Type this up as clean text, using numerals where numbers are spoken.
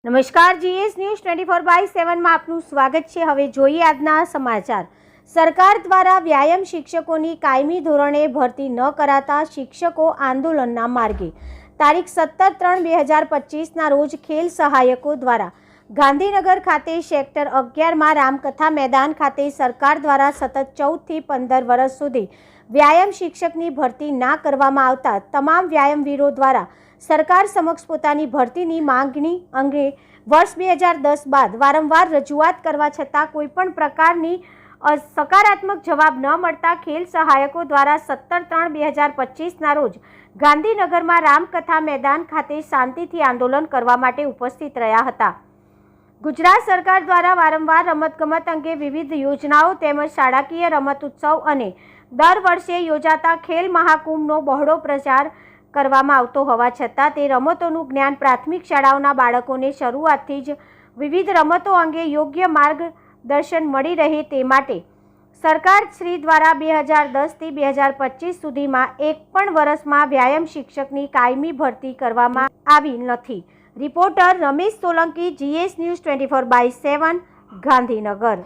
નમસ્કાર, GS news 24/7 માં આપનું સ્વાગત છે। હવે જોઈએ આજના સમાચાર। સરકાર દ્વારા વ્યાયામ શિક્ષકોની કાયમી ધોરણે ભરતી ન કરાતા શિક્ષકો આંદોલનના માર્ગે। તારીખ 17/3/2025 ના રોજ ખેલ સહાયકો દ્વારા ગાંધીનગર ખાતે સેક્ટર 11 માં રામકથા મેદાન ખાતે સરકાર દ્વારા સતત 14 થી 15 વર્ષ સુધી વ્યાયામ શિક્ષકની ભરતી ના કરવામાં આવતા તમામ વ્યાયામવીરો દ્વારા સરકાર સમક્ષ પોતાની ભરતીની માંગણી અંગે વર્ષ 2010 બાદ વારંવાર રજૂઆત કરવા છતાં કોઈપણ પ્રકારની સકારાત્મક જવાબ ન મળતા ખેલ સહાયકો દ્વારા 17/3/2025 ના રોજ ગાંધીનગરમાં રામકથા મેદાન ખાતે શાંતિથી આંદોલન કરવા માટે ઉપસ્થિત રહ્યા હતા। ગુજરાત સરકાર દ્વારા વારંવાર રમતગમત અંગે વિવિધ યોજનાઓ તેમજ શાળાકીય રમત ઉત્સવ અને દર વર્ષે યોજાતા ખેલ મહાકુંભનો બહોળો પ્રચાર કરવામાં આવતો હોવા છતાં તે રમતોનું જ્ઞાન પ્રાથમિક શાળાઓના બાળકોને શરૂઆતથી જ વિવિધ રમતો અંગે યોગ્ય માર્ગદર્શન મળી રહે તે માટે સરકાર શ્રી દ્વારા 2010 થી 2025 સુધીમાં એક પણ વર્ષમાં વ્યાયામ શિક્ષકની કાયમી ભરતી કરવામાં આવી નથી। Reporter Ramesh Solanki, GS news 24/7 Gandhinagar.